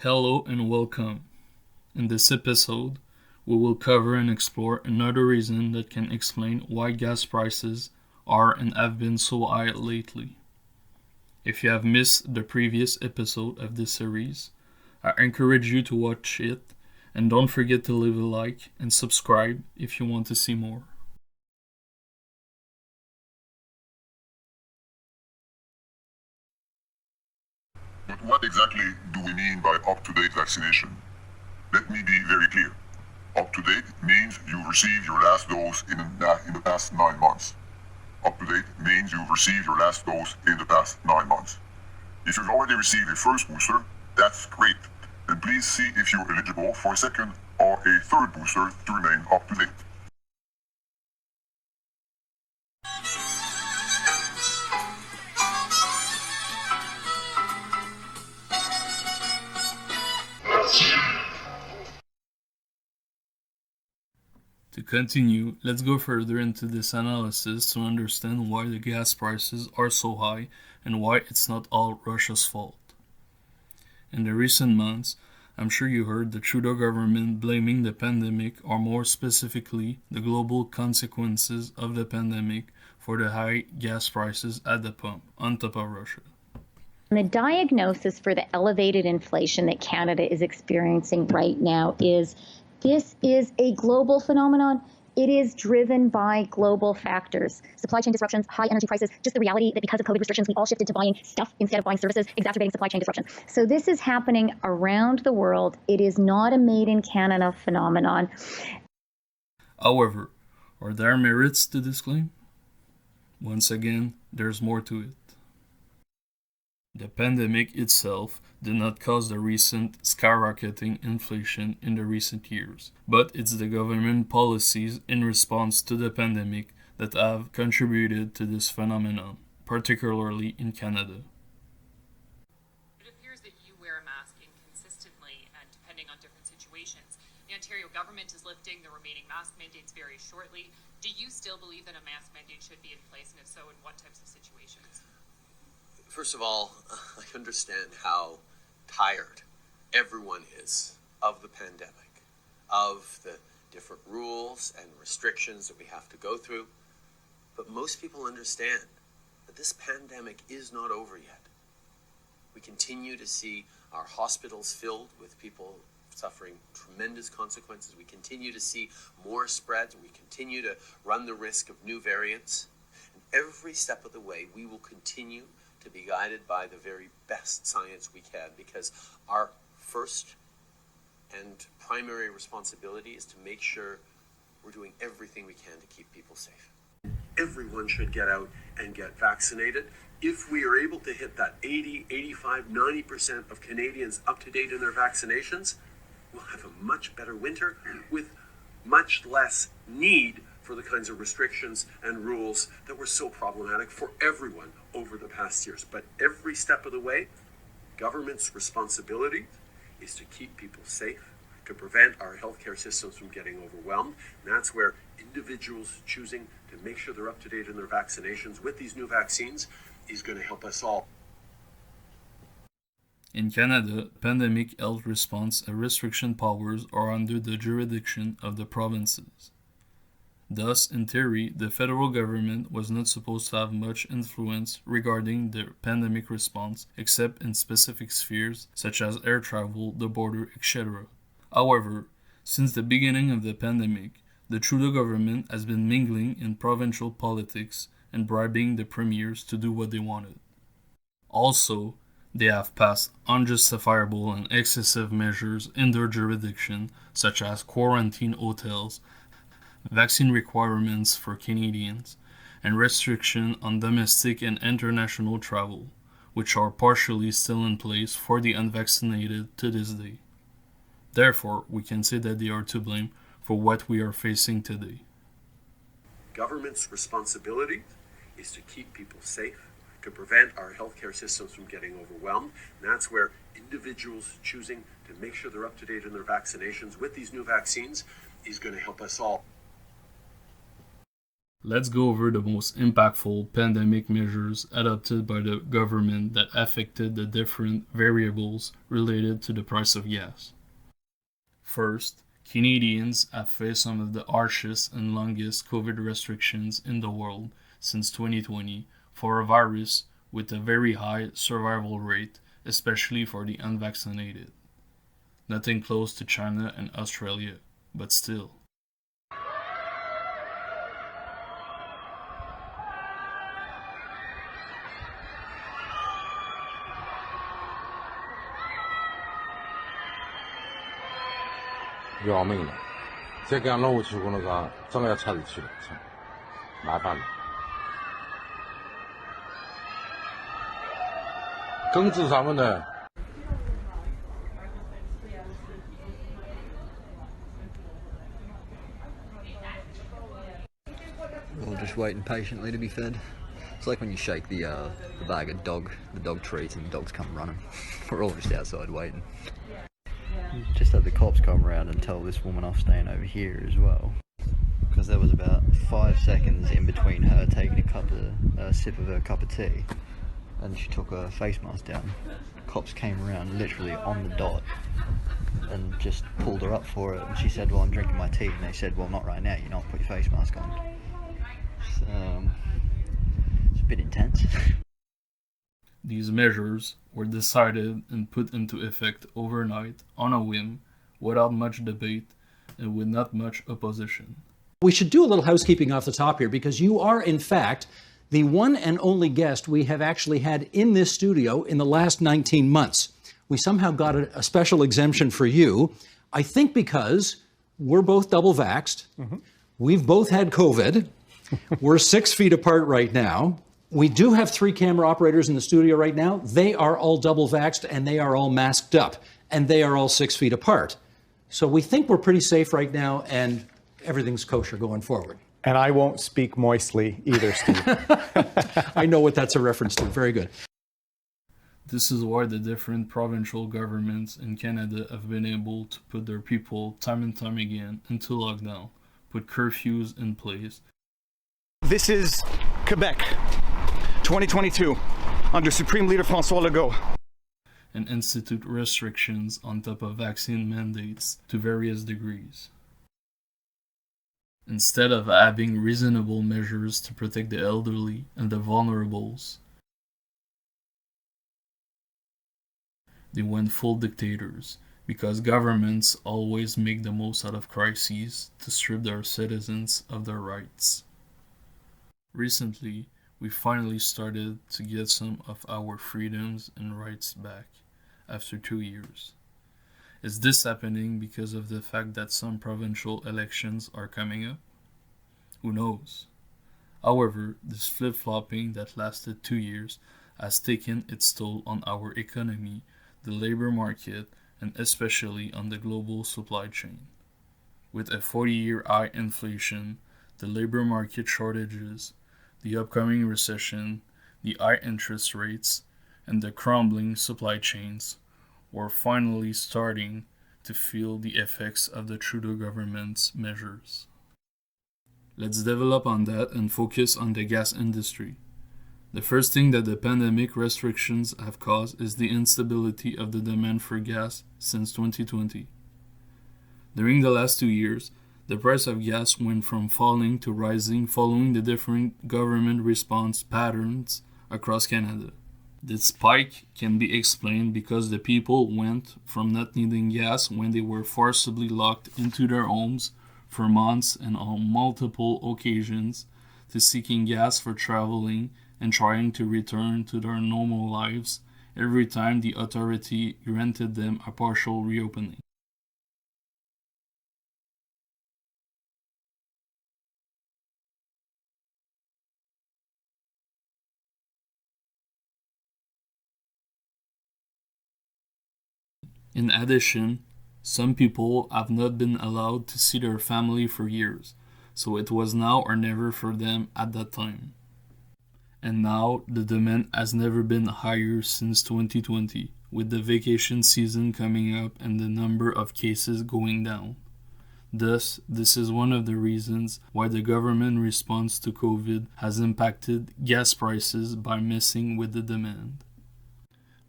Hello and welcome. In this episode, we will cover and explore another reason that can explain why gas prices are and have been so high lately. If you have missed the previous episode of this series, I encourage you to watch it and don't forget to leave a like and subscribe if you want to see more. But what exactly do we mean by up-to-date vaccination? Let me be very clear. Up-to-date means you received your last dose in the past 9 months. Up-to-date means you've received your last dose in the past 9 months. If you've already received a first booster, that's great. Then please see if you're eligible for a second or a third booster to remain up-to-date. To continue, let's go further into this analysis to understand why the gas prices are so high and why it's not all Russia's fault. In the recent months, I'm sure you heard the Trudeau government blaming the pandemic, or more specifically, the global consequences of the pandemic, for the high gas prices at the pump, on top of Russia. The diagnosis for the elevated inflation that Canada is experiencing right now is this is a global phenomenon. It is driven by global factors. Supply chain disruptions, high energy prices, just the reality that because of COVID restrictions, we all shifted to buying stuff instead of buying services, exacerbating supply chain disruption. So this is happening around the world. It is not a made in Canada phenomenon. However, are there merits to this claim? Once again, there's more to it. The pandemic itself did not cause the recent skyrocketing inflation in the recent years, but it's the government policies in response to the pandemic that have contributed to this phenomenon, particularly in Canada. It appears that you wear a mask inconsistently and depending on different situations. The Ontario government is lifting the remaining mask mandates very shortly. Do you still believe that a mask mandate should be in place, and if so, in what types of situations? First of all, I understand how tired everyone is of the pandemic, of the different rules and restrictions that we have to go through. But most people understand that this pandemic is not over yet. We continue to see our hospitals filled with people suffering tremendous consequences. We continue to see more spreads. We continue to run the risk of new variants. And every step of the way, we will continue to be guided by the very best science we can, because our first and primary responsibility is to make sure we're doing everything we can to keep people safe. Everyone should get out and get vaccinated. If we are able to hit that 80, 85, 90% of Canadians up to date in their vaccinations, we'll have a much better winter with much less need for the kinds of restrictions and rules that were so problematic for everyone over the past years. But every step of the way, government's responsibility is to keep people safe, to prevent our healthcare systems from getting overwhelmed. And that's where individuals choosing to make sure they're up to date in their vaccinations with these new vaccines is going to help us all. In Canada, pandemic health response and restriction powers are under the jurisdiction of the provinces. Thus, in theory, the federal government was not supposed to have much influence regarding the pandemic response, except in specific spheres such as air travel, the border, etc. However, since the beginning of the pandemic, the Trudeau government has been mingling in provincial politics and bribing the premiers to do what they wanted. Also, they have passed unjustifiable and excessive measures in their jurisdiction, such as quarantine hotels, vaccine requirements for Canadians, and restriction on domestic and international travel, which are partially still in place for the unvaccinated to this day. Therefore, we can say that they are to blame for what we are facing today. Government's responsibility is to keep people safe, to prevent our healthcare systems from getting overwhelmed. And that's where individuals choosing to make sure they're up to date in their vaccinations with these new vaccines is going to help us all. Let's go over the most impactful pandemic measures adopted by the government that affected the different variables related to the price of gas. First, Canadians have faced some of the harshest and longest COVID restrictions in the world since 2020 for a virus with a very high survival rate, especially for the unvaccinated. Nothing close to China and Australia, but still.要命了！再这样弄下去，我那个真要插进去了，操，麻烦了。根治上面呢？ We're just waiting patiently to be fed. It's like when you shake the bag of the dog treats and the dogs come running. We're all just outside waiting. Just had the cops come around and tell this woman off staying over here as well. Because there was about 5 seconds in between her taking a sip of her cup of tea and she took her face mask down. Cops came around literally on the dot and just pulled her up for it, and she said, well, I'm drinking my tea, and they said, well, not right now, you don't put your face mask on. So, it's a bit intense. These measures were decided and put into effect overnight on a whim, without much debate and with not much opposition. We should do a little housekeeping off the top here, because you are, in fact, the one and only guest we have actually had in this studio in the last 19 months. We somehow got a special exemption for you, I think because we're both double vaxxed. Mm-hmm. We've both had COVID. We're 6 feet apart right now. We do have 3 camera operators in the studio right now. They are all double vaxxed and they are all masked up and they are all 6 feet apart. So we think we're pretty safe right now and everything's kosher going forward. And I won't speak moistly either, Steve. I know what that's a reference to. Very good. This is why the different provincial governments in Canada have been able to put their people time and time again into lockdown, put curfews in place. This is Quebec, 2022, under Supreme Leader François Legault. And institute restrictions on top of vaccine mandates to various degrees. Instead of having reasonable measures to protect the elderly and the vulnerables, they went full dictators, because governments always make the most out of crises to strip their citizens of their rights. Recently, we finally started to get some of our freedoms and rights back, after 2 years. Is this happening because of the fact that some provincial elections are coming up? Who knows? However, this flip-flopping that lasted 2 years has taken its toll on our economy, the labor market, and especially on the global supply chain. With a 40-year high inflation, the labor market shortages, the upcoming recession, the high interest rates, and the crumbling supply chains, we're finally starting to feel the effects of the Trudeau government's measures. Let's develop on that and focus on the gas industry. The first thing that the pandemic restrictions have caused is the instability of the demand for gas since 2020. During the last 2 years, the price of gas went from falling to rising following the different government response patterns across Canada. This spike can be explained because the people went from not needing gas when they were forcibly locked into their homes for months and on multiple occasions to seeking gas for traveling and trying to return to their normal lives every time the authority granted them a partial reopening. In addition, some people have not been allowed to see their family for years, so it was now or never for them at that time. And now the demand has never been higher since 2020, with the vacation season coming up and the number of cases going down. Thus, this is one of the reasons why the government response to COVID has impacted gas prices by messing with the demand.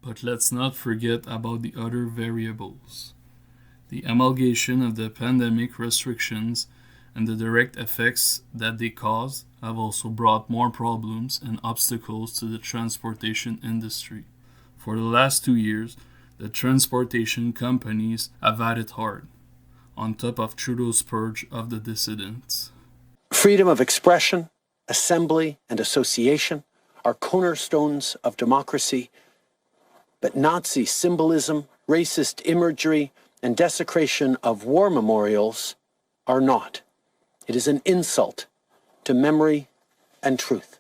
But let's not forget about the other variables. The amalgamation of the pandemic restrictions and the direct effects that they cause have also brought more problems and obstacles to the transportation industry. For the last 2 years, the transportation companies have had it hard, on top of Trudeau's purge of the dissidents. Freedom of expression, assembly, and association are cornerstones of democracy, but Nazi symbolism, racist imagery, and desecration of war memorials are not. It is an insult to memory and truth.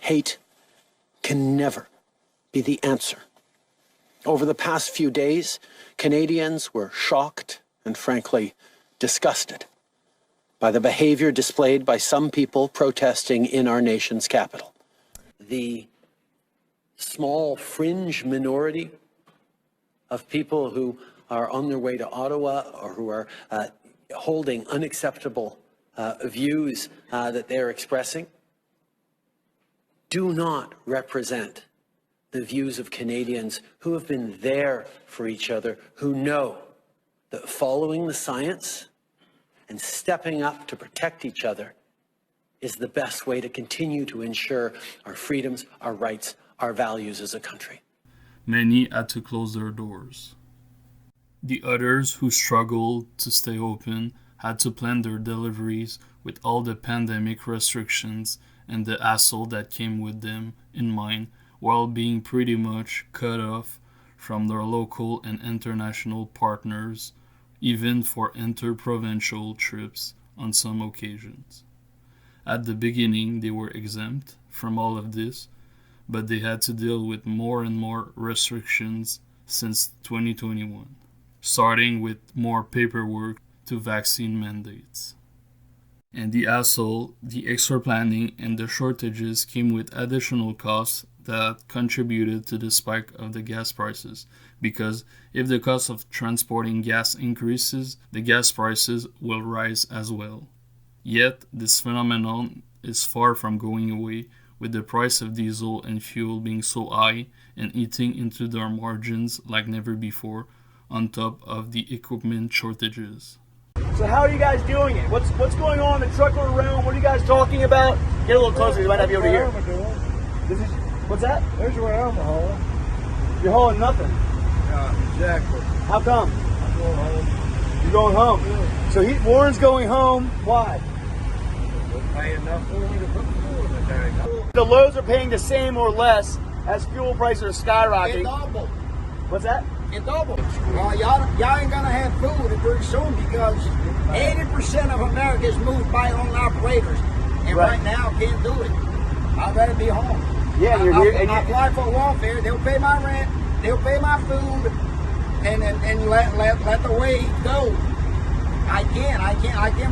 Hate can never be the answer. Over the past few days, Canadians were shocked and frankly disgusted by the behavior displayed by some people protesting in our nation's capital. The small fringe minority of people who are on their way to Ottawa or who are holding unacceptable views that they're expressing do not represent the views of Canadians who have been there for each other, who know that following the science and stepping up to protect each other is the best way to continue to ensure our freedoms, our rights, our values as a country. Many had to close their doors. The others who struggled to stay open had to plan their deliveries with all the pandemic restrictions and the hassle that came with them in mind, while being pretty much cut off from their local and international partners, even for interprovincial trips on some occasions. At the beginning, they were exempt from all of this, but they had to deal with more and more restrictions since 2021, starting with more paperwork to vaccine mandates. And the hassle, the extra planning, and the shortages came with additional costs that contributed to the spike of the gas prices, because if the cost of transporting gas increases, the gas prices will rise as well. Yet, this phenomenon is far from going away, with the price of diesel and fuel being so high and eating into their margins like never before, on top of the equipment shortages. So how are you guys doing it? What's going on in the truckload realm? What are you guys talking about? Get a little closer, you might not be able to hear. This is, what's that? There's where I'm hauling. You're hauling nothing. Yeah, exactly. How come? I'm going home. You're going home. Yeah. So Warren's going home. Why? We're paying enough for me to put fuel in the tank. The loads are paying the same or less as fuel prices are skyrocketing. It doubled. What's that? It doubled. Well, y'all ain't gonna have food pretty soon because 80% of America is moved by own operators, and right now can't do it. I'd rather be home. Yeah, you're here. And I apply for welfare. They'll pay my rent. They'll pay my food, and let the wage go. I can't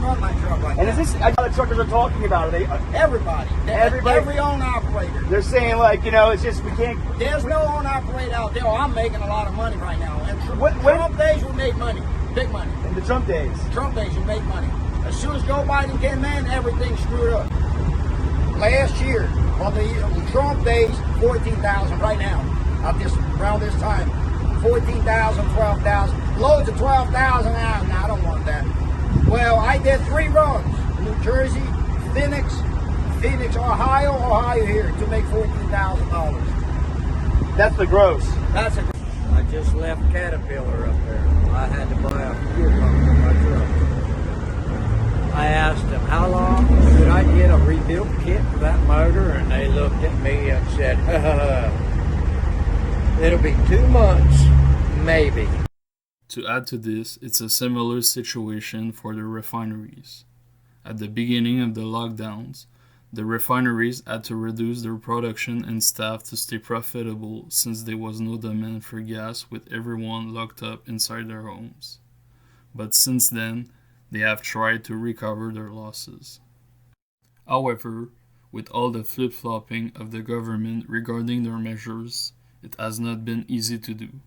run my truck like and that. And is this how the truckers are talking about? Are they? Everybody. Every own operator. They're saying like, it's just we can't. There's no own operator out there. I'm making a lot of money right now. And Trump days we made money, big money. In the Trump days. Trump days we make money. As soon as Joe Biden came in, everything screwed up. Last year, on the Trump days, 14,000 right now. Around this time, 14,000, 12,000, loads of 12,000 out. Now I don't want that. Well, I did 3 runs: New Jersey, Phoenix, Ohio here to make $14,000. That's the gross. That's a. I just left Caterpillar up there. I had to buy a fuel pump for my truck. I asked them how long could I get a rebuilt kit for that motor, and they looked at me and said, "It'll be 2 months, maybe." To add to this, it's a similar situation for the refineries. At the beginning of the lockdowns, the refineries had to reduce their production and staff to stay profitable since there was no demand for gas with everyone locked up inside their homes. But since then, they have tried to recover their losses. However, with all the flip-flopping of the government regarding their measures, it has not been easy to do.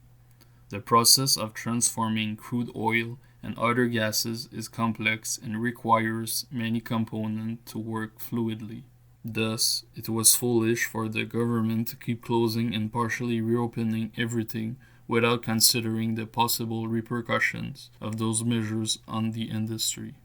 The process of transforming crude oil and other gases is complex and requires many components to work fluidly. Thus, it was foolish for the government to keep closing and partially reopening everything without considering the possible repercussions of those measures on the industry.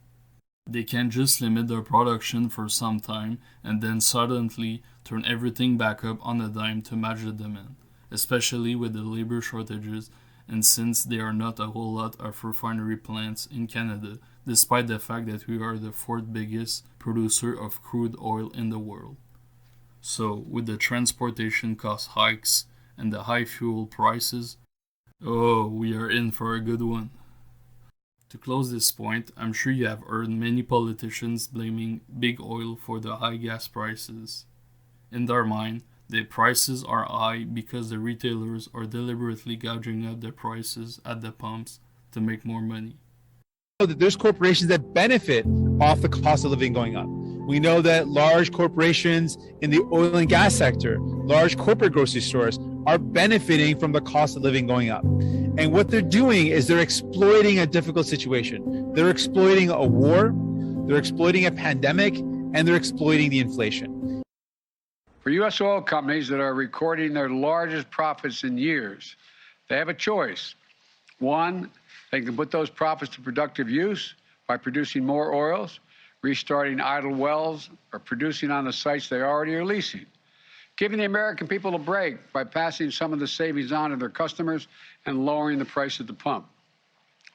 They can't just limit their production for some time and then suddenly turn everything back up on a dime to match the demand, especially with the labor shortages and since there are not a whole lot of refinery plants in Canada, despite the fact that we are the fourth biggest producer of crude oil in the world. So, with the transportation cost hikes and the high fuel prices, oh, we are in for a good one. To close this point, I'm sure you have heard many politicians blaming big oil for the high gas prices. In their mind, the prices are high because the retailers are deliberately gouging out the prices at the pumps to make more money. That there's corporations that benefit off the cost of living going up. We know that large corporations in the oil and gas sector, large corporate grocery stores, are benefiting from the cost of living going up. And what they're doing is they're exploiting a difficult situation. They're exploiting a war, they're exploiting a pandemic, and they're exploiting the inflation. For U.S. oil companies that are recording their largest profits in years, they have a choice. One, they can put those profits to productive use by producing more oils, restarting idle wells, or producing on the sites they already are leasing, giving the American people a break by passing some of the savings on to their customers and lowering the price at the pump.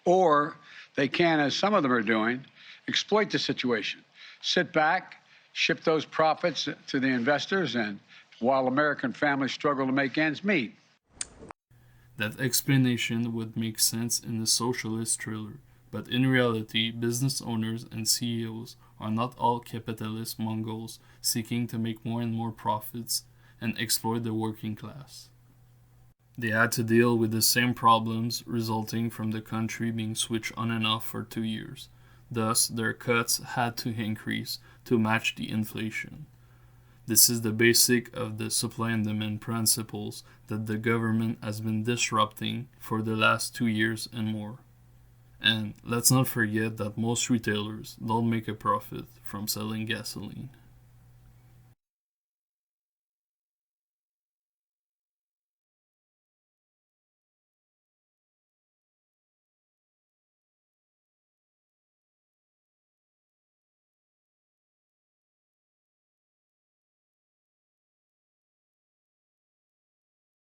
Or they can, as some of them are doing, exploit the situation, sit back, ship those profits to the investors, and while American families struggle to make ends meet. That explanation would make sense in a socialist thriller, but in reality, business owners and CEOs are not all capitalist Mongols seeking to make more and more profits and exploit the working class. They had to deal with the same problems resulting from the country being switched on and off for 2 years. Thus, their cuts had to increase to match the inflation. This is the basic of the supply and demand principles that the government has been disrupting for the last 2 years and more. And let's not forget that most retailers don't make a profit from selling gasoline.